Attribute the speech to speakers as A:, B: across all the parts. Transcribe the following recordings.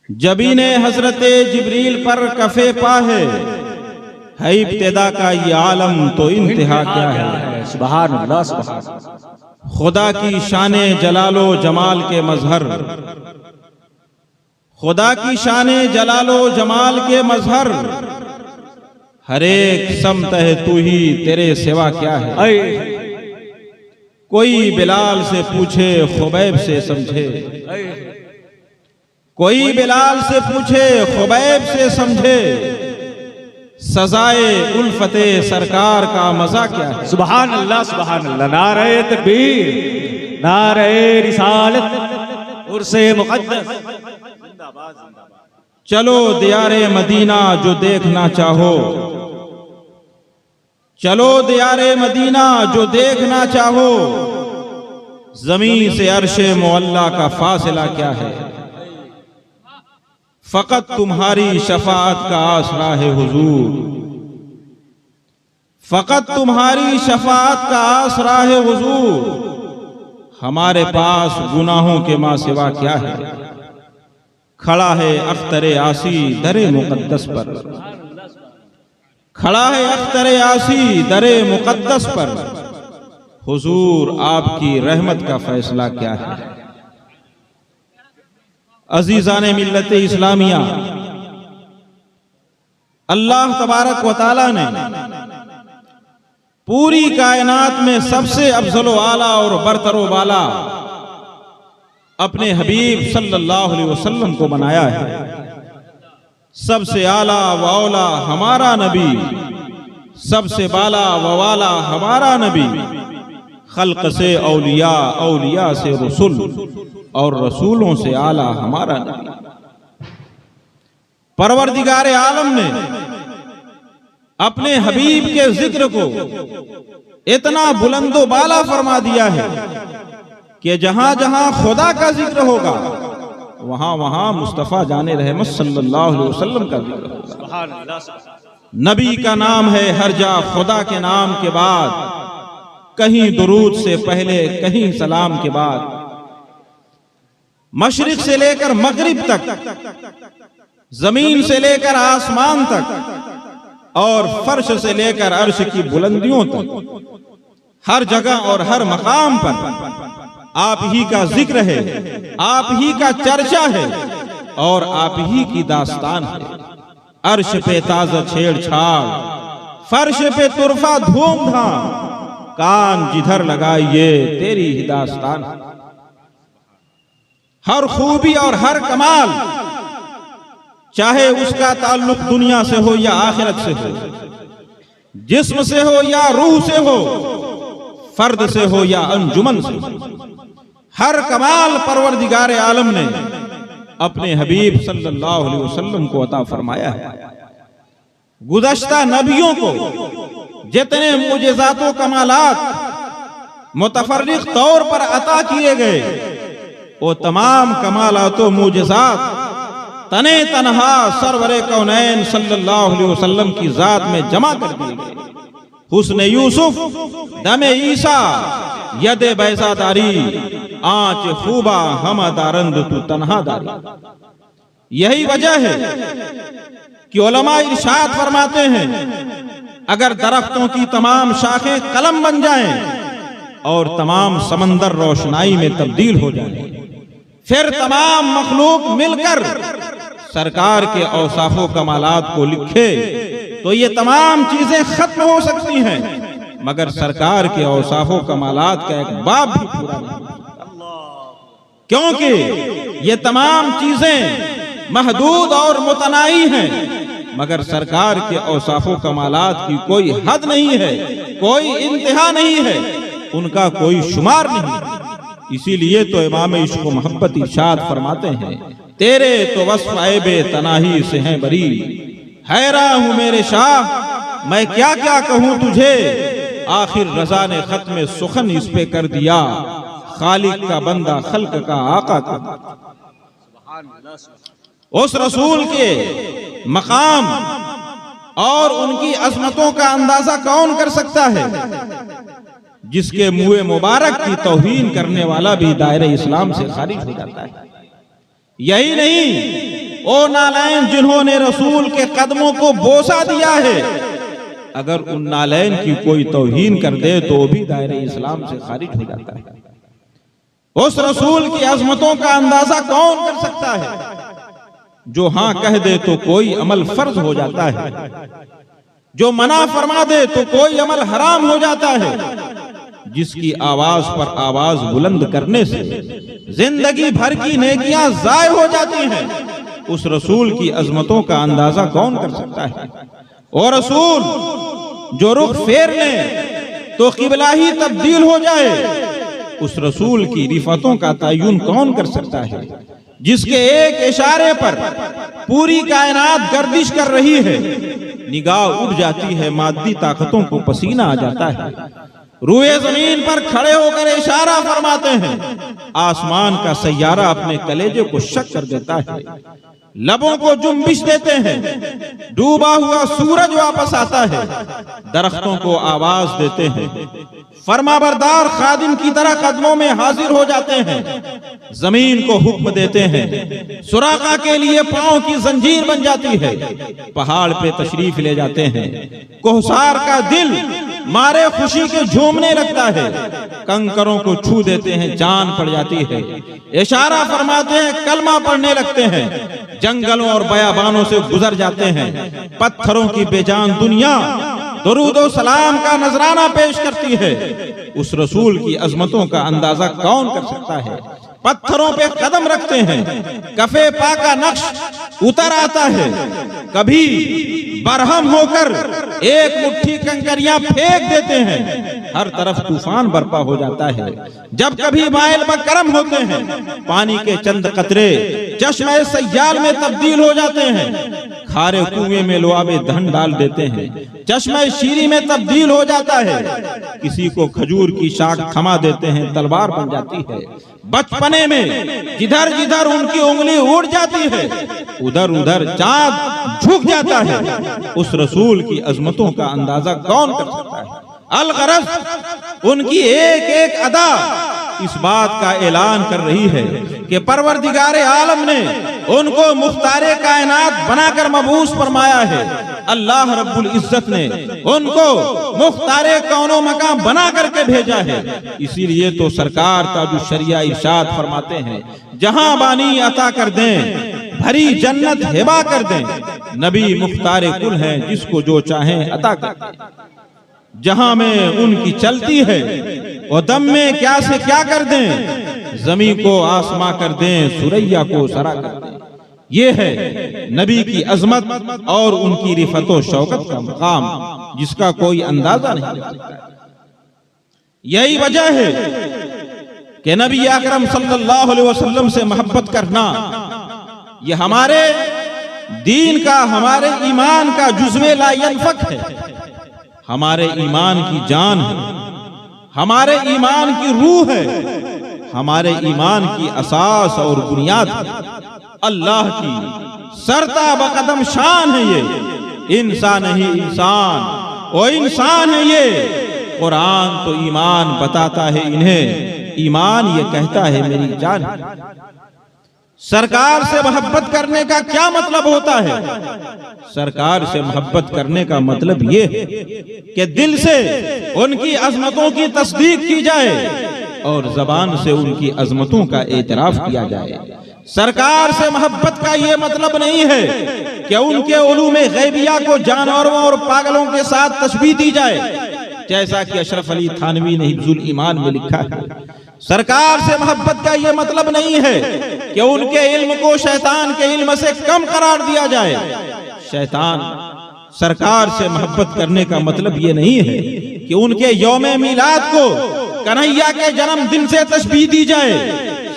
A: जबीने हजरते जिब्रील पर कफे पा है इब्तिदा का ये आलम तो इंतहा क्या है।
B: सुभान अल्लाह सुभान अल्लाह।
A: खुदा की शाने जलालो जमाल के मजहर, खुदा की शाने जलालो जमाल के मजहर, हर एक समत है तू ही तेरे सिवा क्या है। कोई बिलाल से पूछे खुबैब से समझे, कोई बिलाल से पूछे खुबैब से समझे, सजाए उल्फते सरकार का मजा क्या है।
B: सुभान अल्लाह सुभान अल्लाह। नारे तकबीर, नारे रिसालत, उर्से मुक़द्दस, जिंदाबाद जिंदाबाद।
A: चलो दियारे मदीना जो देखना चाहो, चलो दियारे मदीना जो देखना चाहो, जमीन से अर्शे मुअल्ला का फासिला क्या है। फकत तुम्हारी शफाअत का आसरा है हुजूर, फकत तुम्हारी शफाअत का आसरा है हुजूर, हमारे पास गुनाहों के मां सिवा क्या है। खड़ा है अख्तरे आसी दरे मुकद्दस पर, खड़ा है अख्तरे आसी दरे मुकद्दस पर, हुजूर आपकी रहमत का फैसला क्या है। अजीज़ाने मिल्लत इस्लामिया, अल्लाह तबारक व तआला ने पूरी कायनात में सबसे अफजलो आला और बरतरो वाला अपने हबीब सल्लल्लाहु अलैहि वसल्लम को बनाया है। सबसे आला व औला हमारा नबी, सबसे बाला व वाला हमारा नबी, खल्क से औलिया, औलिया से रसूल और रसूलों से आला हमारा नबी। परवरदिगार आलम ने अपने हबीब के जिक्र को इतना बुलंदो बाला फरमा दिया है कि जहां जहां खुदा का जिक्र होगा वहां वहां मुस्तफा जाने रहमत सल्लल्लाहु अलैहि वसल्लम का जिक्र होगा। नबी का नाम है हर जा खुदा के नाम के बाद, कहीं दुरूद से पहले कहीं सलाम के बाद। मशरिक से लेकर मगरिब तक, जमीन से लेकर आसमान तक और फर्श से लेकर अर्श की बुलंदियों तक, हर जगह और हर मकाम पर आप ही का जिक्र है, आप ही का चर्चा है और आप ही की दास्तान है। अर्श पे ताज़ा छेड़छाड़, फर्श पे तुरफा धूमधाम, कान जिधर लगाइए तेरी ही दास्तान। हर खूबी और हर कमाल, चाहे उसका ताल्लुक दुनिया से हो या आखिरत से हो, जिस्म से हो या रूह से हो, फर्द से हो या अंजुमन से, हर कमाल परवरदिगार आलम ने अपने हबीब सल्लल्लाहु अलैहि वसल्लम को अता फरमाया है। गुज़श्ता नबियों को जितने मुजज़ातो कमालात मुतफर्रिक तौर पर अता किए गए, वो तमाम कमालातो मुजज़ात तने तनहा सरवरे कौनैन सल्लल्लाहु अलैहि वसल्लम की जात में जमा कर दिए गए। हुस्न यूसुफ, दमे ईसा, यदे बैसादारी, आंच खूबा हमादारंद तू तन्हादारी। यही वजह है कि उलमा इरशाद फरमाते हैं, अगर दरख्तों की तमाम शाखें कलम बन जाएं और तमाम समंदर रोशनाई में तब्दील हो जाएं, फिर तमाम मखलूक मिलकर सरकार के औसाफो कमालात को लिखे, तो ये तमाम चीजें खत्म हो सकती हैं, मगर सरकार के औसाफो कमालात का एक बाब भी पूरा नहीं, क्योंकि ये तमाम चीजें महदूद और मुतनाई हैं, मगर सरकार के औसाफो कमालात की कोई हद नहीं है, कोई इंतहा नहीं है, उनका कोई शुमार नहीं। इसीलिए तो इमाम इश्क व मोहब्बत इरशाद फरमाते हैं, तेरे तो वस्फ़ ऐबे तनाही से हैं बरी, हैरान हूं मेरे शाह मैं क्या क्या कहूं तुझे, आखिर रज़ा ने खत्म सुखन इस पे कर दिया, खालिक का बंदा खल्क का आका का। उस रसूल के मकाम और उनकी अजमतों का अंदाजा कौन कर सकता है, जिसके मुँह मुबारक की तौहीन करने वाला भी दायरे इस्लाम से खारिज हो जाता है। यही नहीं, ओ नालैन जिन्होंने रसूल के कदमों को बोसा दिया है, अगर उन नालैन की कोई तौहीन कर दे तो वो भी दायरे इस्लाम से खारिज हो जाता है। उस रसूल की अजमतों का अंदाजा कौन कर सकता है? जो हां कह दे तो कोई अमल फर्ज हो जाता है, जो मना फरमा दे तो कोई अमल हराम हो जाता है, जिसकी आवाज पर आवाज बुलंद करने से जिंदगी भर की नेकियां जाय हो जाती हैं, उस रसूल की अजमतों का अंदाजा कौन कर सकता है? और रसूल जो रुख फेर ले तो किबला ही तब्दील हो जाए, उस रसूल की रिफतों का तयन कौन कर सकता है? जिसके एक इशारे पर पूरी कायनात गर्दिश कर रही है, निगाह उड़ जाती है, मादी ताकतों को पसीना आ जाता है, रूए जमीन पर खड़े होकर इशारा फरमाते हैं, आसमान का सैयारा अपने कलेजे को शक कर देता है, लबों को जुम्बिश देते हैं, डूबा हुआ सूरज वापस आता है, दरख्तों को आवाज देते हैं, फरमाबरदार खादिम की तरह कदमों में हाजिर हो जाते हैं, जमीन को हुक्म देते हैं, सुराका के लिए पांव की जंजीर बन जाती है, पहाड़ पे तशरीफ ले जाते हैं, कोहसार का दिल मारे खुशी के झूमने लगता है, कंकरों को छू देते हैं, जान पड़ जाती है, इशारा फरमाते हैं, कलमा पढ़ने लगते हैं, जंगलों और बयाबानों से गुजर जाते हैं, पत्थरों की बेजान दुनिया दुरूदो सलाम का नजराना पेश करती है, उस रसूल की अजमतों का अंदाजा कौन कर सकता है? पत्थरों पे कदम रखते हैं, कफे पा का नक्श उतर आता है, कभी बरहम होकर एक मुट्ठी कंकरियां फेंक देते हैं, हर तरफ तूफान बरपा हो जाता है, जब कभी माइल बकरम होते हैं, पानी के चंद कतरे चश्मे सयाल में तब्दील हो जाते हैं, खारे कुएं में लुआबे धन डाल देते हैं, चश्मे शीरी में तब्दील हो जाता है, किसी को खजूर की शाख थमा देते हैं, तलवार बन जाती है, बचपने में जिधर जिधर उनकी उंगली उड़ जाती है, उधर उधर चांद झुक जाता है, उस रसूल की अजमतों का अंदाजा कौन कर सकता है? अलगरज उनकी एक एक अदा इस बात का ऐलान कर रही है कि परवरदिगारे आलम ने उनको मुख्तारे कायनात बनाकर मबूस फरमाया है, अल्लाह रब्बुल इज्जत ने उनको मुख्तारे कौनो मकाम बना करके भेजा है। इसीलिए तो सरकार ताजुश शरिया इरशाद फरमाते हैं, जहां बानी अता कर दें, भरी जन्नत हिबा कर दें, नबी मुख्तारे कुल हैं, जिसको जो चाहें अता कर दें, जहां में उनकी चलती है और दम में क्या से क्या कर दें, जमी को आसमां कर दें, सुरैया को सरा कर दें। ये है नबी की अजमत और उनकी रिफतो शौकत का मकाम, जिसका कोई अंदाजा नहीं लग सकता। यही वजह है कि नबी अकरम सल्लल्लाहु अलैहि वसल्लम से मोहब्बत करना ये हमारे दीन का, हमारे ईमान का जुज़्वे ला यनफक है, हमारे ईमान की जान है, हमारे ईमान की रूह है, हमारे ईमान की असास और बुनियाद है, अल्लाह की सरता बकदम शान है ये, इंसान ही इंसान और इंसान है ये। कुरान तो ईमान बताता है इन्हें, ईमान ये कहता है मेरी जान। सरकार से मोहब्बत करने का क्या मतलब होता है? सरकार से मोहब्बत करने का मतलब ये है कि दिल से उनकी अजमतों की तस्दीक की जाए और जबान से उनकी अजमतों का एतराफ किया जाए। सरकार से मोहब्बत का ये मतलब नहीं है कि उनके उलूम गैबिया को जानवरों और पागलों के साथ तशबीह दी जाए, जैसा कि अशरफ अली थानवी ने हिफ्जुल ईमान में लिखा है। सरकार से मोहब्बत का यह मतलब नहीं है कि उनके इल्म को शैतान के इल्म से कम करार दिया जाए। शैतान सरकार से मोहब्बत करने का मतलब ये नहीं है कि उनके यौमे मीलाद को कन्हैया के जन्मदिन से तशबीह दी जाए।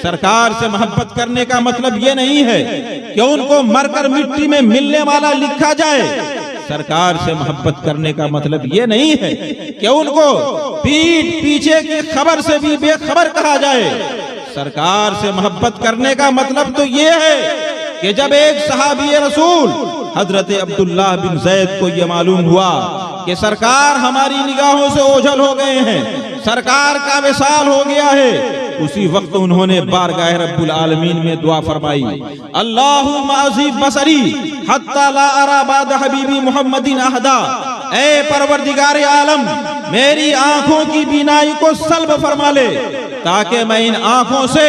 A: सरकार से मोहब्बत करने का मतलब ये नहीं है कि उनको मरकर मिट्टी में मिलने वाला लिखा जाए। सरकार से मोहब्बत करने का मतलब ये नहीं है कि उनको पीठ पीछे की खबर से भी बेखबर कहा जाए। सरकार से मोहब्बत करने का मतलब तो ये है कि जब एक सहाबी रसूल हजरत अब्दुल्लाह बिन जैद को ये मालूम हुआ कि सरकार हमारी निगाहों से ओझल हो गए हैं, सरकार का विसाल हो गया है, उसी वक्त उन्होंने बारगाह रब्बुल आलमीन में दुआ फरमाई, अल्लाहुम्मा अज़ीब बसरी हत्ता ला अरा बाद हबीबी मुहम्मदिन अहदा। ऐ परवरदिगार आलम, मेरी आंखों की बीनाई को सल्ब फरमा ले, ताकि मैं इन आंखों से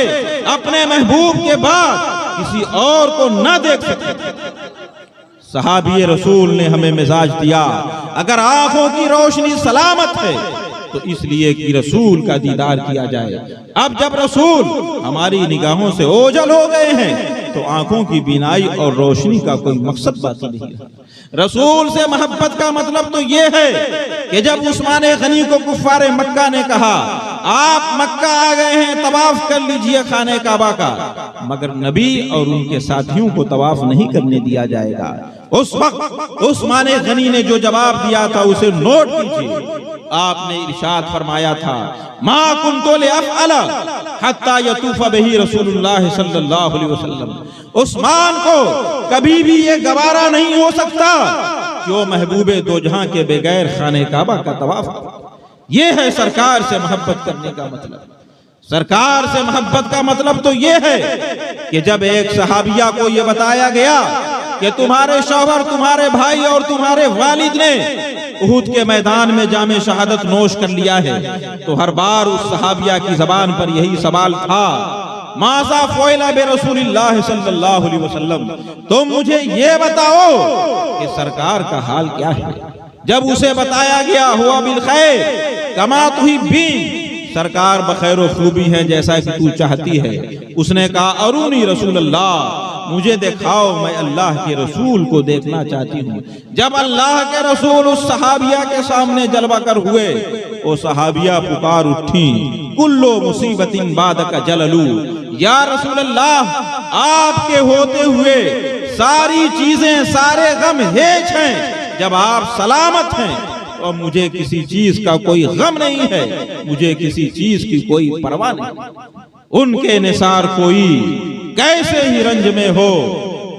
A: अपने महबूब के बाद किसी और को न देख सके। सहाबी रसूल ने हमें मिजाज दिया, अगर आंखों की रोशनी सलामत है तो इसलिए कि रसूल का दीदार किया जाए। अब जब रसूल हमारी निगाहों से ओझल हो गए हैं तो आंखों की बीनाई और रोशनी का कोई मकसद बाकी नहीं है। रसूल से मोहब्बत का मतलब तो ये है कि जब उस्मान गनी को कुफ्फारे मक्का ने कहा, आप मक्का आ गए हैं, तवाफ कर लीजिए खाने काबा का, मगर नबी और उनके साथियों को तवाफ नहीं करने दिया जाएगा। उस वक्त उस्मान गनी ने जो जवाब दिया था उसे नोट कीजिए। आपने इरशाद फरमाया था, मा कुन्तु लिअफ़अला हत्ता यतूफ़ बिही रसूलुल्लाह सल्लल्लाहु अलैहि वसल्लम। उस्मान को कभी भी ये गवारा नहीं हो सकता कि वो महबूबे दो जहां के बगैर खाने काबा का तवाफ करे। ये है सरकार से मोहब्बत करने का मतलब। सरकार से मोहब्बत का मतलब तो ये है कि जब एक सहाबिया को ये बताया गया कि तुम्हारे शौहर, तुम्हारे भाई और तुम्हारे वालिद ने उहुद के मैदान में जामे शहादत नोश कर लिया है, तो हर बार उस सहाबिया की जबान पर यही सवाल था, माज़ा फ़ुइला बि रसूलिल्लाह सल्लल्लाहु अलैहि वसल्लम, तुम मुझे ये बताओ कि सरकार का हाल क्या है। जब उसे बताया गया हुआ बिल खैर कमा तुहिब्बीन, सरकार बखैर खूबी है जैसा कि तू चाहती है, उसने कहा अरूनी रसूलल्लाह, मुझे दिखाओ, मैं अल्लाह के रसूल को देखना चाहती हूँ। जब अल्लाह के रसूल उस सहाबिया के सामने जलवा कर हुए, वो सहाबिया पुकार उठी, कुल्लो मुसीबतिन बादका जललू, या रसूल अल्लाह, आपके होते हुए सारी चीजें, सारे गम हेज हैं। जब आप सलामत हैं तो मुझे किसी चीज का कोई गम नहीं है, मुझे किसी चीज की कोई परवाह नहीं। उनके निसार कोई कैसे ही रंज में हो,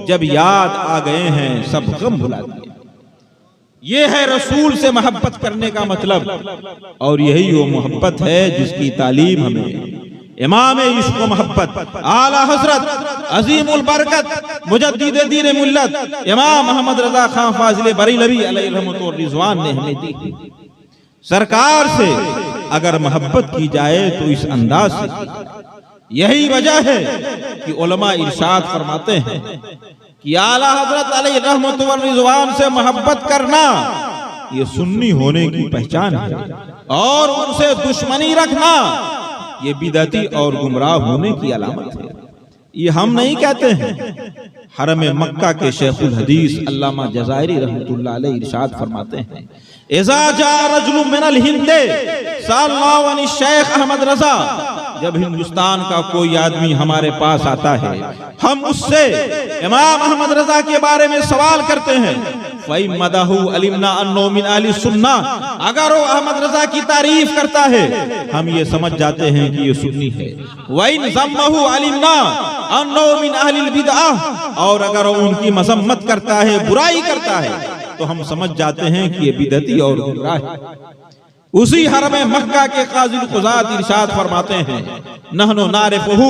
A: जब याद आ गए हैं सब गम भुला दिए। ये है रसूल से मोहब्बत करने का मतलब, और यही वो मोहब्बत है जिसकी तालीम हमें इमाम इश्क व मोहब्बत आला हजरत अजीमुल बरकत मुजद्दिद दीन मिल्लत इमाम मोहम्मद रजा खान फाजिल बरेलवी अलैहि रहमत व रिजवान ने हमें दी। सरकार से अगर मोहब्बत की जाए तो इस अंदाज से। यही वजह है कि उलमा इरशाद फरमाते हैं कि आला हजरत अलैहि रहमत व रिजवान से मोहब्बत करना ये सुन्नी होने की पहचान है, और उनसे दुश्मनी रखना ये बिदअती और गुमराह होने की अलामत है। ये हम नहीं कहते हैं, हरम मक्का के शेखुल हदीस अल्लामा जज़ायरी रहमतुल्लाह अलैह इरशाद फरमाते हैं, इज़ा जा रजुलुम मिनल हिंद सल्लल्लाहु अलैहि शेख अहमद रजा, जब हिंदुस्तान का कोई आदमी हमारे पास आता है, हम उससे इमाम अहमद रजा के बारे में सवाल करते हैं, फ़इम्मदहु अलिमना अन्नो मिन अहली सुन्ना, अगर वो अहमद रजा की तारीफ करता है हम ये समझ जाते हैं कि ये सुन्नी है। वइन ज़म्महु अलिमना अन्नो मिन अहलिल बिदअह, और अगर वो उनकी मजम्मत करता है, बुराई करता है, तो हम समझ जाते हैं कि ये बिदअती और गुमराह है। उसी हरम मक्का के काज़िल क़ुज़ात इरशाद फरमाते हैं, नहनु नारिफुहु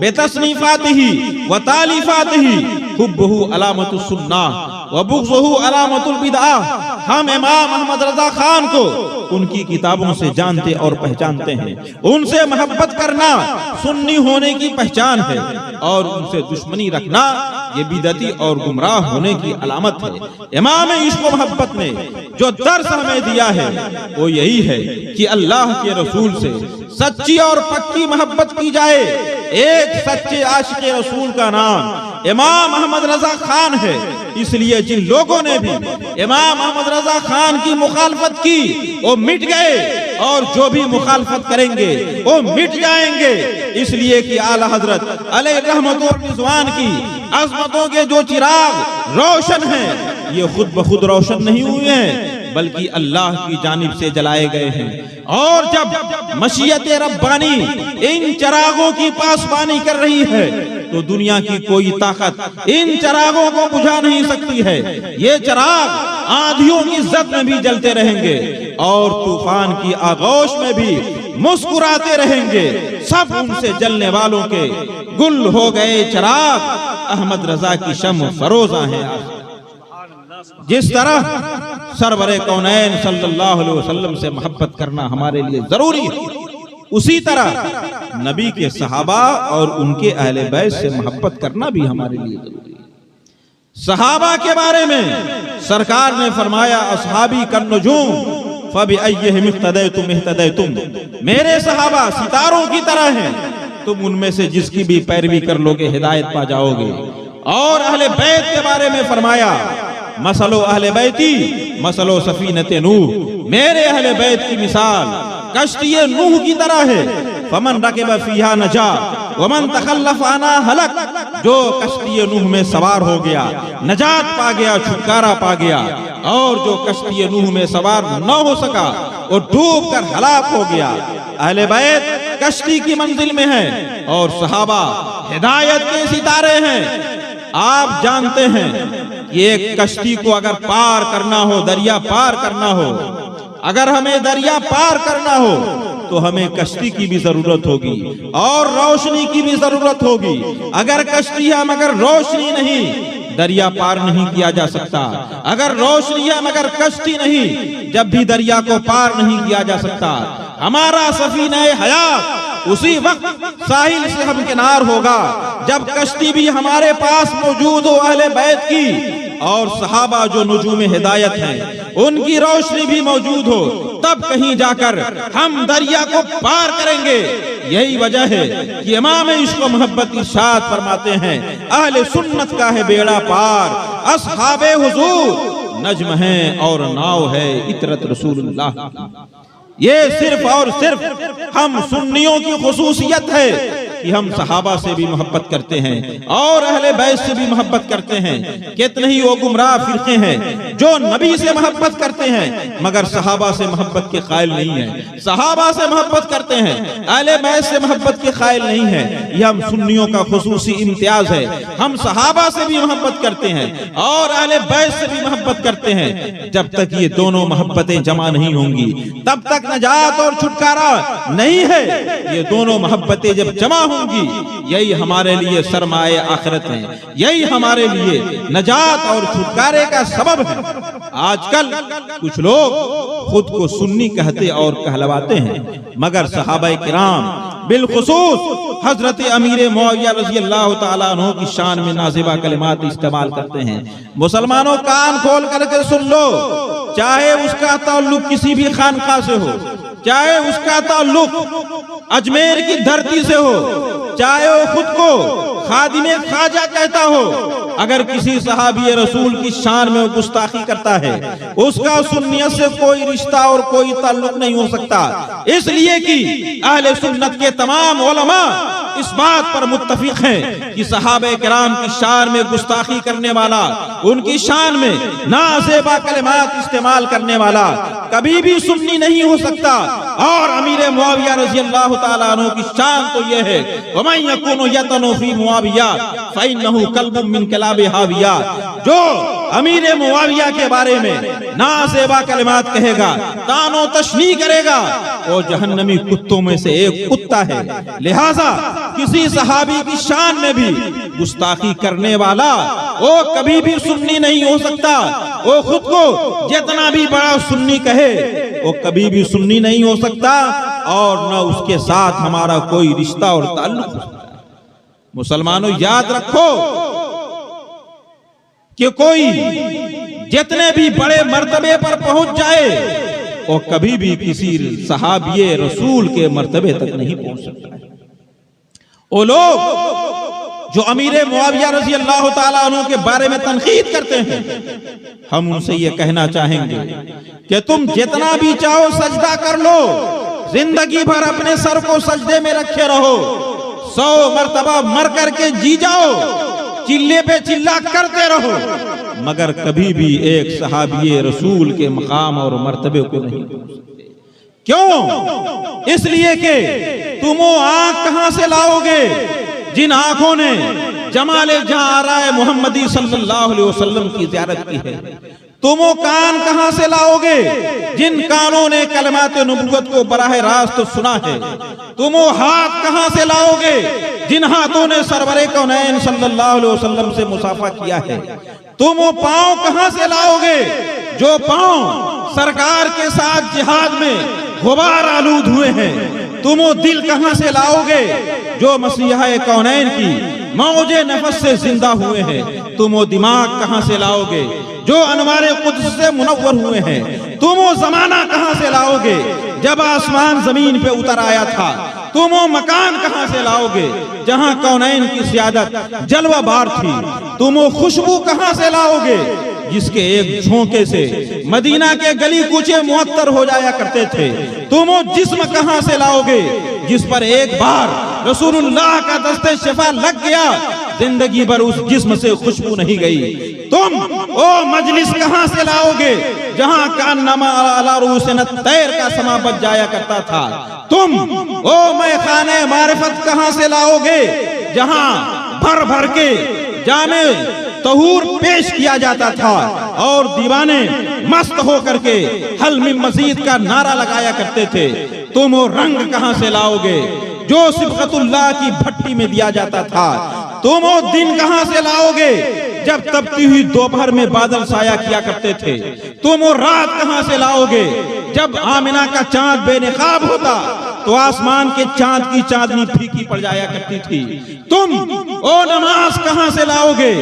A: बेतस्नीफातिही व तालीफातिही, हुब्बुहु अलामतुस सुन्नाह व बुग़्ज़ुहु अलामतुल बिदअह। हम इमाम अहमद रजा खान को उनकी किताबों से जानते और पहचानते हैं। उनसे मोहब्बत करना सुन्नी होने की पहचान है, और उनसे दुश्मनी रखना ये बिदअती और गुमराह होने की अलामत है। इमाम इश्क व मोहब्बत ने जो दर्स हमें दिया है वो यही है कि अल्लाह के रसूल से सच्ची और पक्की मोहब्बत की जाए। एक सच्चे आशिक रसूल का नाम इमाम अहमद रजा खान है, इसलिए जिन लोगों ने भी इमाम अहमद रजा खान की मुखालफत की वो मिट गए, और जो भी मुखालफत करेंगे वो मिट जाएंगे, इसलिए कि आला हजरत अलैहि रहमत व रिज़वान की अज़मतों के जो चिराग रोशन हैं ये खुद ब खुद रोशन नहीं हुए हैं, बल्कि अल्लाह की जानिब से जलाए गए हैं। और जब मशीयत रब्बानी इन चिरागों की पासबानी कर रही है तो दुनिया की कोई ताकत इन चिरागों को बुझा नहीं सकती है। ये चिराग आंधियों की इज्जत में भी जलते रहेंगे और तूफान की आगोश में भी मुस्कुराते रहेंगे, सब उनसे जलने वालों के गुल हो गए चिराग, अहमद रजा की शम्म फरोजा है। जिस तरह सरवरे कौनैन सल्लल्लाहु अलैहि वसल्लम से मोहब्बत करना हमारे लिए जरूरी है, उसी तरह नबी के सहाबा और उनके अहले बैत से मोहब्बत करना भी हमारे लिए जरूरी है। सहाबा के बारे में सरकार ने फरमाया, असहाबी कन्नुजूम फबिअय्यिहिम इख्तदैतुम, मेरे सहाबा सितारों की तरह हैं, तुम उनमें से जिसकी भी पैरवी कर लोगे हिदायत पा जाओगे। और अहले बैत के बारे में फरमाया, मसलो अहले बैती मसलो सफीनते नूह, मेरे अहले बैत की मिसाल कश्ती नूह की तरह है। फमन रकिब फीहा नजा वमन तखल्लफ आना हलक, जो कश्ती नूह में सवार हो गया नजात पा गया, छुटकारा पा गया, और जो कश्ती नूह में सवार न हो सका वो डूब कर हलाक हो गया। अहले बैत कश्ती की मंजिल में है और सहाबा हिदायत के सितारे हैं। आप जानते हैं कि एक कश्ती को अगर पार करना हो, दरिया पार करना हो, अगर हमें दरिया पार करना हो तो हमें कश्ती की भी जरूरत होगी और रोशनी की भी जरूरत होगी। अगर कश्ती है मगर रोशनी नहीं, दरिया पार नहीं किया जा सकता। अगर रोशनी है मगर कश्ती नहीं, जब भी दरिया को पार नहीं किया जा सकता। हमारा सफीना हयात उसी वक्त साहिल से हम किनार होगा जब कश्ती भी हमारे पास मौजूद हो, अहले बैत की और सहाबा जो नुजूम हिदायत हैं उनकी रोशनी भी मौजूद हो, तब कहीं जाकर हम दरिया को पार करेंगे। यही वजह है कि इमाम इश्क व मोहब्बत इरशाद फरमाते हैं, अहले सुन्नत का है बेड़ा पार, असहाबे हुजूर नज्म है और नाव है इतरत रसूलुल्लाह। ये सिर्फ और सिर्फ हम सुन्नियों की खुसूसियत है कि हम सहाबा से भी मोहब्बत करते हैं और अहले बैत से भी मोहब्बत करते हैं। कितने ही वो गुमराह फिरके हैं जो नबी से मोहब्बत करते हैं मगर सहाबा से मोहब्बत के कायल नहीं है, सहाबा से मोहब्बत करते हैं, अहले बैत से मोहब्बत के कायल नहीं है। यह हम सुन्नियों का खुसूसी इम्तियाज है। हम सहाबा से भी मोहब्बत करते हैं और अहले बैत से भी मोहब्बत करते हैं। जब तक ये दोनों मोहब्बतें जमा नहीं होंगी तब तक नजात और छुटकारा नहीं है। ये दोनों मोहब्बतें जब जमा होंगी, यही हमारे लिए सरमाए आखिरत है, यही हमारे लिए नजात और छुटकारे का सबब है। आजकल कुछ लोग खुद को सुन्नी कहते और कहलवाते हैं मगर सहाबाए किराम बिलखुसूस हजरत अमीर मुआविया रज़ी अल्लाह ताला अन्हु की शान में नाज़िबा कलिमात इस्तेमाल करते हैं। मुसलमानों कान खोल करके सुन लो, चाहे उसका ताल्लुक किसी भी खानका से हो, चाहे उसका ताल्लुक अजमेर की धरती से हो, चाहे वो खुद को खादिमे ख्वाजा कहता हो, अगर किसी सहाबी रसूल की शान में वो गुस्ताखी करता है उसका सुन्नियत से कोई रिश्ता और कोई ताल्लुक नहीं हो सकता। इसलिए कि अहले सुन्नत के तमाम उलमा इस बात पर मुत्तफिक हैं कि सहाबे किराम की शान में गुस्ताखी करने वाला, उनकी शान में नाज़ेबा कलिमात इस्तेमाल करने वाला कभी भी सुन्नी नहीं हो सकता। और अमीर मुआविया रज़ी अल्लाह ताला अन्हु की शान तो यह है, वमन यकुनु यतनु फी मुआविया फइन्नहु कल्बुम मिन कलाबि हाविया, जो अमीर मुआविया के बारे में नाज़ेबा कलिमात कहेगा, तानो तशनी करेगा, वो जहन्नमी कुत्तों में से एक कुत्ता है। लिहाजा किसी सहाबी की शान में भी गुस्ताखी करने वाला वो कभी भी सुन्नी नहीं हो सकता। वो खुद को जितना भी बड़ा सुन्नी कहे वो कभी भी सुन्नी नहीं हो सकता और न उसके साथ हमारा कोई रिश्ता और ताल्लुक हो सकता है। मुसलमानों याद रखो कि कोई जितने भी बड़े मर्तबे पर पहुंच जाए वो कभी भी किसी सहाबिये रसूल के मर्तबे तक नहीं पहुंच सकता है। वो लोग जो अमीर मुआविया रज़ी अल्लाह ताला अन्हु के बारे में तनकीद करते हैं, हम उनसे ये कहना चाहेंगे कि तुम जितना भी चाहो सजदा कर लो, जिंदगी भर अपने सर को सजदे में रखे रहो, 100 मर्तबा मर करके जी जाओ, चिल्ले पे चिल्ला करते रहो, मगर कभी भी एक सहाबिये रसूल के मकाम और मर्तबे को नहीं पहुंच सकते। क्यों? इसलिए कि तुम वो आंख कहां से लाओगे जिन आंखों ने जमाले जहां राय मोहम्मदी सल्लल्लाहु अलैहि वसल्लम की ज़ियारत की है? तुम वो कान कहां से लाओगे जिन कानों ने कलमात नबुव्वत को बराह रास्त सुना है? तुम वो हाथ कहां से लाओगे जिन हाथों ने सरवरे कौनैन सल्लल्लाहु अलैहि वसल्लम से मुसाफा किया है? तुम वो पांव कहां से लाओगे जो पांव सरकार के साथ जिहाद में गुबार आलूद हुए हैं? तुम वो दिल कहां से लाओगे जो मसीहा कौनैन की मौजे नफस से जिंदा हुए हैं? तुम वो दिमाग कहां से लाओगे जो अनवारे कुद्स से मुनव्वर हुए हैं? तुम वो जमाना कहां से लाओगे जब आसमान जमीन पे उतर आया था? तुम वो मकान कहां से लाओगे जहां कौनैन की सियादत जलवा बार थी? तुम वो खुशबू कहां से लाओगे जिसके एक झोंके से मदीना के गली कूचे मुअत्तर हो जाया करते थे? तुम वो जिस्म कहां से लाओगे जिस पर एक बार रसूलुल्लाह का दस्ते शिफा लग गया, जिंदगी भर उस जिस्म से खुशबू नहीं गई? तुम ओ मजलिस कहां से लाओगे जहां कान्नमा अला रूसन तैर का समा बच जाया करता था? तुम ओ मैखाने मारिफत कहां से लाओगे जहां भर भर के जामे तहूर पेश किया जाता था और दीवाने मस्त होकर के हल में मजीद का नारा लगाया करते थे? तुम वो रंग कहां से लाओगे जो सिबगतुल्लाह की भट्टी में दिया जाता था? तुम वो दिन कहां से लाओगे जब तपती हुई दोपहर में बादल साया किया करते थे? तुम वो रात कहां से लाओगे जब आमिना का चांद बेनकाब होता तो आसमान के चांद की चांदनी फीकी पड़ जाया करती थी? तुम ओ नमाज कहां से लाओगे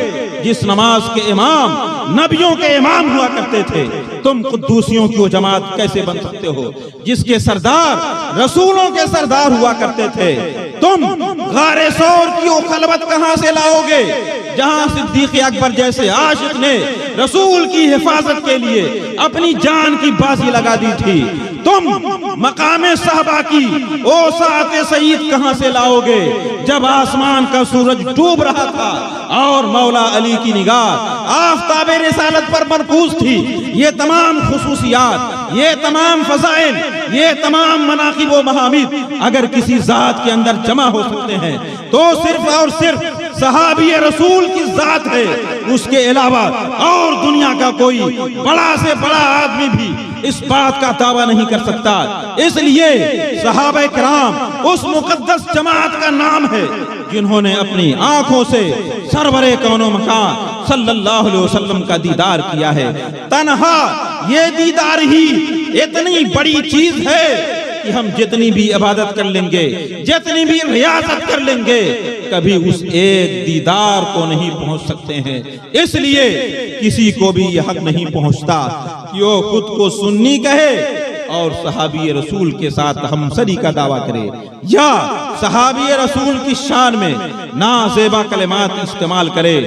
A: जिस नमाज के इमाम नबियों के इमाम हुआ करते थे? तुम कुद्दूसियों की वो जमात कैसे बन सकते हो जिसके सरदार रसूलों के सरदार हुआ करते थे? तुम गारे सौर की वो खलबत कहां से लाओगे जहां सिद्दीक अकबर जैसे आशिक ने रसूल की हिफाजत के लिए अपनी जान की बाजी लगा दी थी? तुम मकामे साहबा की ओ साते सईद कहां से लाओगे जब आसमान का सूरज डूब रहा था और मौला अली की निगाह आफताबे रिसालत पर मरकूज थी? ये तमाम खुसूसियात, ये तमाम फजाइल, ये तमाम मनाकिब व महामिद अगर किसी जात के अंदर जमा हो सकते हैं तो सिर्फ और सिर्फ सहाबी रसूल की जात है। उसके अलावा और दुनिया का कोई बड़ा से बड़ा आदमी भी इस बात का दावा नहीं कर सकता। इसलिए सहाबा किराम उस मुकद्दस जमात का नाम है जिन्होंने अपनी आंखों से सरवरे कौनो मकान सल्लल्लाहु अलैहि वसल्लम का दीदार किया है। तन्हा ये दीदार ही इतनी बड़ी चीज है कि हम जितनी भी इबादत कर लेंगे, जितनी भी रियाजत कर लेंगे, कभी उस एक दीदार को नहीं पहुंच सकते हैं। इसलिए किसी को भी यह हक नहीं पहुंचता कि वो खुद को सुन्नी कहे और सहाबी रसूल के साथ हमसरी का दावा करे या सहाबी रसूल की शान में नाज़ेबा कलिमात इस्तेमाल करे।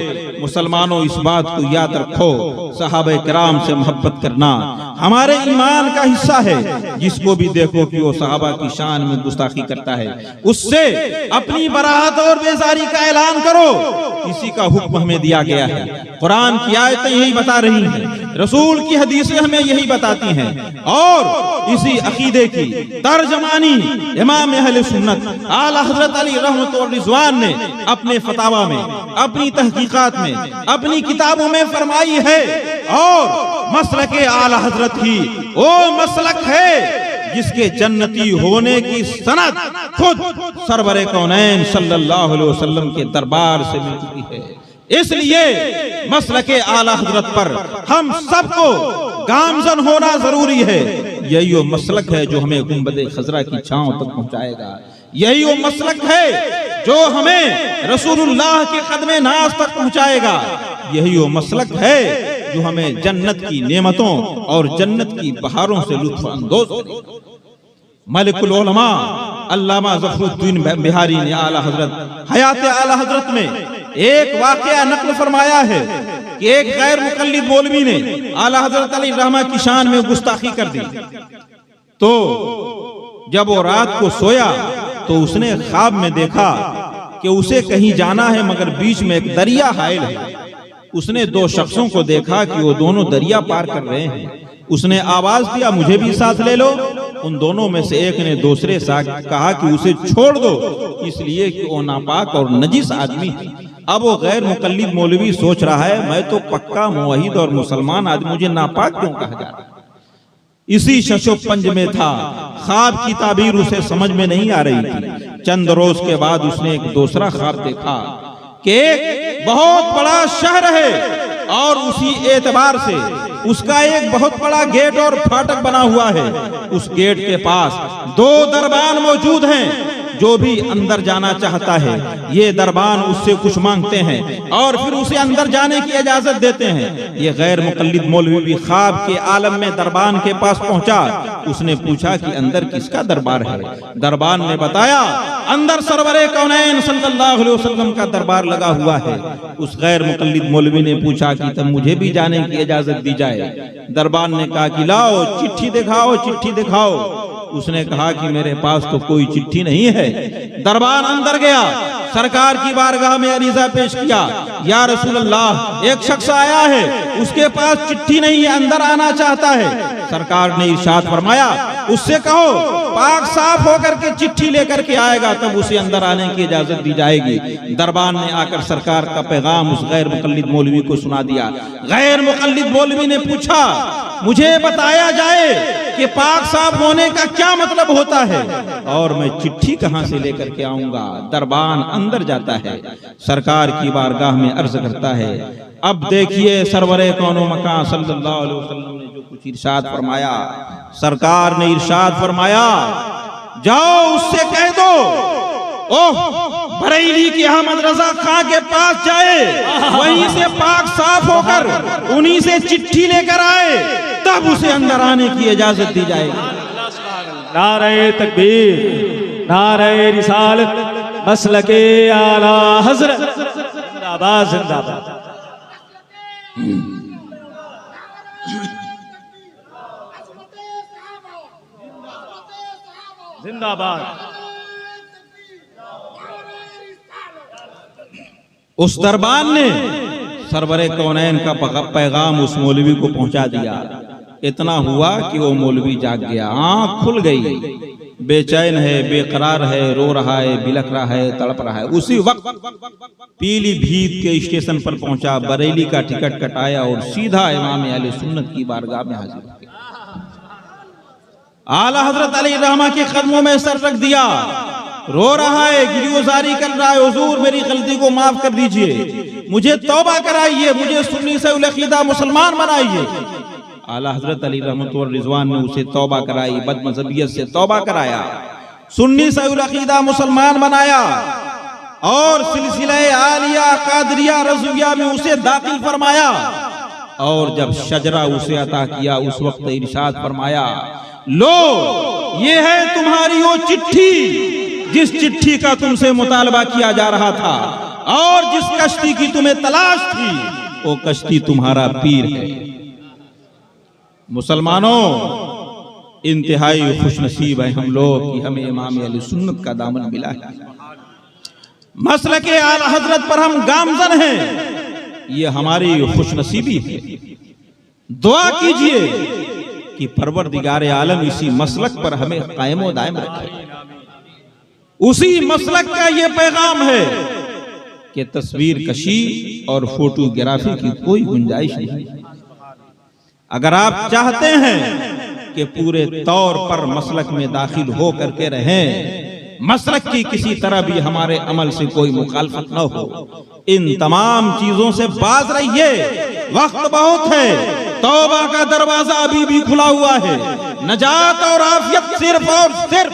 A: मुसलमानों, इस बात को याद रखो, सहाबा किराम से मोहब्बत करना हमारे ईमान का हिस्सा है। जिसको भी देखो कि वो सहाबा की शान में गुस्ताखी करता है, उससे अपनी बरात और बेजारी का ऐलान करो। इसी का हुक्म हमें दिया गया है। कुरान की आयतें यही बता रही हैं, रसूल की हदीसें हमें यही बताती हैं और इसी अकीदे की तर्जमानी इमाम अहले सुन्नत आला हजरत अली रहमत व रिज़वान ने अपने फतावा में, अपनी तहकीकात में, अपनी किताबों में फरमाई है। और मसलके आला हजरत ही वो मसलक है जिसके जन्नती होने की सनद खुद सरवरे कौनैन सल्लल्लाहु अलैहि वसल्लम के दरबार से मिल चुकी है। इसलिए मसलके आला हजरत पर हम सबको गामजन होना जरूरी है। यही वो मसलक है जो हमें गुंबदे खजरा की छांव तक पहुंचाएगा। यही वो मसलक है जो हमें रसूलुल्लाह के कदमे नाज तक पहुंचाएगा। यही वो मसलक है जो हमें जन्नत की नेमतों और जन्नत की बहारों से लुत्फ अंदोज करेगा। मलिकुल उलमा अल्लामा ज़फरुद्दीन बिहारी ने आला हजरत हयात आला हजरत में एक वाकया नकल फरमाया है कि एक गैर मुकल्लिद मौलवी ने आला हजरत अली रहमा की शान में गुस्ताखी कर दी। तो जब वो रात को सोया तो उसने ख्वाब में देखा कि उसे कहीं जाना है मगर बीच में एक दरिया हायल है। उसने दो शख्सों को देखा कि वो दोनों दरिया पार कर रहे हैं। उसने आवाज दिया, मुझे भी साथ ले लो। उन दोनों में से एक ने दूसरे से कहा कि उसे छोड़ दो, इसलिए कि वो नापाक और नजीस आदमी है। अब वो गैर मुकल्लिद मौलवी सोच रहा है मैं तो पक्का मुवहिद और मुसलमान आदमी, मुझे नापाक क्यों कहा जा रहा है। इसी शशोपंज में था, ख्वाब की ताबीर उसे समझ में नहीं आ रही थी। चंद रोज के बाद उसने एक दूसरा ख्वाब देखा कि एक बहुत बड़ा शहर है और उसी एतबार से उसका एक बहुत बड़ा गेट और फाटक बना हुआ है। उस गेट के पास 2 दरबान मौजूद हैं। जो भी अंदर जाना चाहता है ये दरबान उससे कुछ मांगते हैं और फिर उसे अंदर जाने की इजाजत देते हैं। ये गैर मुकल्लिद मौलवी भी ख्वाब के आलम में दरबान के पास पहुंचा। उसने पूछा कि अंदर किसका दरबार है। दरबान ने बताया अंदर सरवरे कौनैन सल्लल्लाहु अलैहि वसल्लम का दरबार लगा हुआ है। उस गैर मुकल्लिद मौलवी ने पूछा कि तब मुझे भी जाने की इजाजत दी जाए। दरबान ने कहा कि लाओ चिट्ठी दिखाओ, चिट्ठी दिखाओ। उसने कहा कि मेरे पास तो कोई चिट्ठी नहीं है। दरबान अंदर गया, सरकार की बारगाह में अरीजा पेश किया, या रसूल अल्लाह एक शख्स आया है, उसके पास चिट्ठी नहीं है, अंदर आना चाहता है। सरकार ने इरशाद फरमाया उससे कहो पाक साफ होकर के चिट्ठी लेकर के आएगा, तब उसे अंदर आने की इजाजत दी जाएगी। दरबान ने आकर सरकार का पैगाम उस गैर मुकल्लिद मौलवी को सुना दिया। गैर मुकल्लिद मौलवी ने पूछा मुझे बताया जाए कि पाक साफ होने का क्या मतलब होता है और मैं चिट्ठी कहां से लेकर के आऊंगा। दरबान अंदर जाता है, सरकार की बारगाह में अर्ज करता है। अब देखिए सरवरे कौनो मकान सल्लल्लाहु अलैहि वसल्लम ने जो कुछ इरशाद फरमाया। सरकार ने इरशाद फरमाया जाओ उससे कह दो ओह बरेली की अहमद रजा खां के पास जाए, वहीं से पाक साफ होकर उन्हीं से चिट्ठी लेकर आए, तब उसे अंदर आने की इजाजत दी जाएगी।
B: नारे तकबीर, नारे रिसालत, मसलके आला हजरत, जिंदाबाद जिंदाबाद। जिंदाबाद।
A: उस दरबान ने सरवरे कौनैन का पैगाम उस मौलवी को पहुंचा दिया। इतना हुआ कि वो मौलवी जाग गया, आंख खुल गई, बेचैन है, बेकरार है, रो रहा है, बिलख रहा है, तड़प रहा है। उसी वक्त पीलीभीत के स्टेशन पर पहुंचा, बरेली का टिकट कटाया और सीधा इमाम अहले सुन्नत की बारगाह में हाजिर हो गया। आला हजरत अली रहमा के कदमों में सर रख दिया, रो रहा है, गिरफ्तारी कर रहा है, हुजूर मेरी गलती को माफ कर दीजिए, मुझे तौबा कराइए, मुझे सुन्नी से उल अकीदा मुसलमान बनाइए। आला हजरत अली रहमतुल्लाह रिजवान ने उसे तौबा कराई, बदमज़हबियत से तौबा कराया, सुन्नी से उल अकीदा मुसलमान बनाया और सिलसिला आलिया कादरिया रज़विया में उसे दाखिल फरमाया। और जब शजरा उसे अता किया उस वक्त इरशाद फरमाया लो ये है तुम्हारी वो चिट्ठी जिस चिट्ठी का तुमसे मुतालबा किया जा रहा था और जिस कश्ती की तुम्हें तलाश थी वो कश्ती तुम्हारा पीर है। मुसलमानों इंतहाई खुशनसीब है हम लोग कि हमें इमाम अहले सुन्नत का दामन मिला है, मसलके आला हजरत पर हम गामजन हैं, ये हमारी खुशनसीबी है। दुआ कीजिए कि परवरदिगार आलम इसी मसलक पर हमें कायम व दायम रखे। उसी मसलक का ये पैगाम है कि तस्वीर कशी और फोटोग्राफी की कोई गुंजाइश नहीं। अगर आप चाहते हैं कि पूरे तौर पर मसलक में दाखिल हो करके रहें, मसलक की किसी तरह भी हमारे अमल से कोई मुखालफत न हो, इन तमाम चीजों से बाज रहिए। वक्त बहुत है, तौबा का दरवाजा अभी भी खुला हुआ है। नजात और आफियत सिर्फ और सिर्फ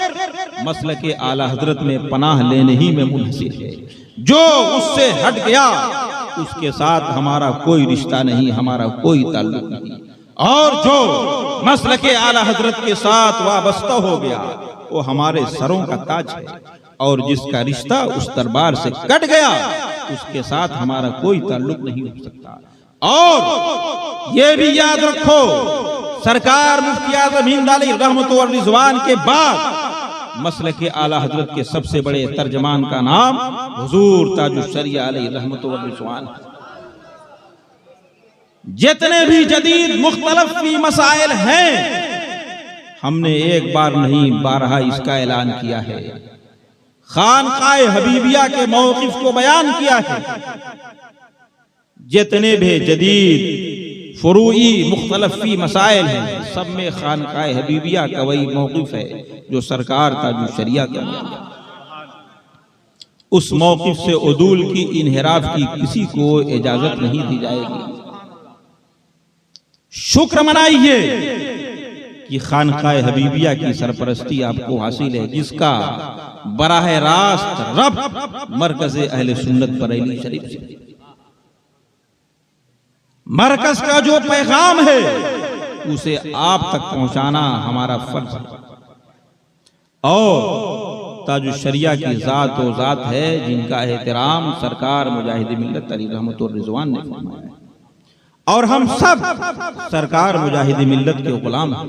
A: मसलके आला हजरत में पनाह लेने ही में मुनहसिर है। जो उससे हट गया उसके साथ हमारा कोई रिश्ता नहीं, हमारा कोई ताल्लुक नहीं, और जो मसलके आला हजरत के साथ वाबस्ता हो गया वो हमारे सरों का ताज है, और जिसका रिश्ता उस दरबार से कट गया उसके साथ हमारा कोई ताल्लुक नहीं हो सकता। और ये भी याद रखो, सरकार मुफ्ती आज़म हिंद अलैहि रहमतुल्लाह रिज़वान के बाद मसलके आला हजरत के सबसे बड़े तर्जमान का नाम हुजूर ताजुश शरिया अलैहि रहमतुल्लाह रिज़वान। जितने भी जदीद मुख्तलिफ फी मसाइल हैं, हमने एक बार नहीं 12 इसका ऐलान किया है। खानकाए हबीबिया के मौक़िफ़ को बयान किया है। जितने भी जदीद फुरूई मुख्तलफ़ी मसाइल हैं, सब में खानकाए हबीबिया का वही मौक़िफ़ है जो सरकार ताजुश शरिया का मौक़िफ़। उस मौक़िफ़ से उदूल की, इन्हिराफ की किसी को इजाजत नहीं दी जाएगी। शुक्र मनाइए कि खानकाए हबीबिया की सरपरस्ती आपको हासिल है, जिसका बराह रास्त रब मरकज़ अहले सुन्नत बरेली शरीफ से। मरकज का जो पैगाम है उसे आप तक पहुंचाना हमारा फर्ज है। और ताजुश शरिया की ज़ात वो ज़ात है जिनका एहतराम सरकार मुजाहिद मिल्लत अली रहमतुर रिज़वान ने फरमाया है। और हम सब सरकार मुजाहिद मिल्लत के गुलाम हैं।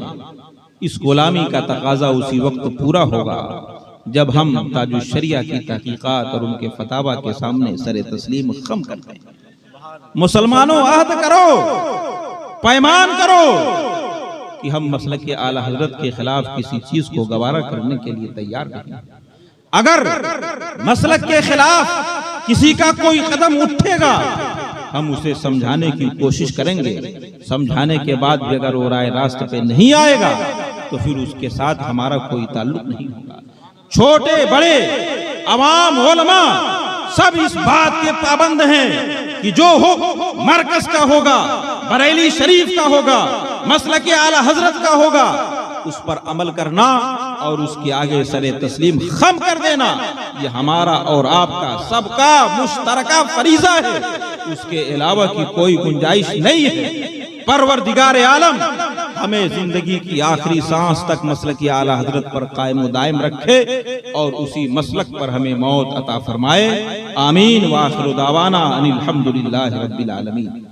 A: इस गुलामी का तकाजा उसी वक्त पूरा होगा जब हम ताजुश शरिया की तहकीकात और उनके फतावा के सामने सरे तस्लीम खम करते हैं। मुसलमानों, अहद करो, पैमान करो कि हम मसलक के आला हजरत के खिलाफ किसी चीज को गवारा करने के लिए तैयार नहीं। अगर मसलक के खिलाफ किसी का कोई कदम उठेगा, हम उसे समझाने की कोशिश करेंगे। समझाने के बाद भी अगर वो राय रास्ते पे नहीं आएगा तो फिर उसके साथ हमारा कोई ताल्लुक नहीं होगा। छोटे बड़े अवाम उलमा सब इस बात के पाबंद हैं कि जो हो मरकज का होगा, बरेली शरीफ का होगा, मसलक आला हजरत का होगा, उस पर अमल करना और उसके आगे सरे तस्लीम खम कर देना, ये हमारा और आपका सबका मुश्तरका फरीजा है। उसके अलावा की कोई गुंजाइश नहीं है। परवरदिगार आलम हमें जिंदगी की आखिरी सांस तक मसलक आला हजरत पर कायम दायम रखे और उसी मसलक पर हमें मौत अता फरमाए। आमीन व आखिरु दावाना अनिल हम्दुलिल्लाहि रब्बिल आलमीन।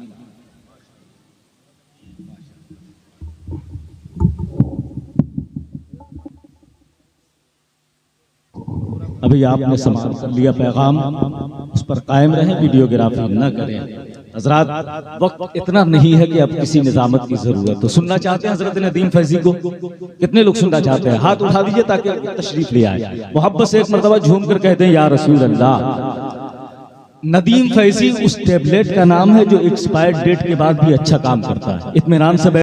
B: अभी आपने समाप्त कर लिया पैगाम, उस पर कायम रहें, वीडियोग्राफी न करें। हजरात, वक्त इतना नहीं है कि अब किसी निजामत की जरूरत। तो सुनना चाहते हैं हजरत नदीम फैजी को? कितने लोग सुनना चाहते हैं? हाथ उठा दीजिए ताकि तशरीफ ले आए। मोहब्बत से एक मरतबा झूम कर कहते हैं या रसूल अल्लाह। नदीम फैजी उस टेबलेट का नाम है जो एक्सपायर्ड डेट के बाद भी अच्छा काम करता है। इत्मीनान से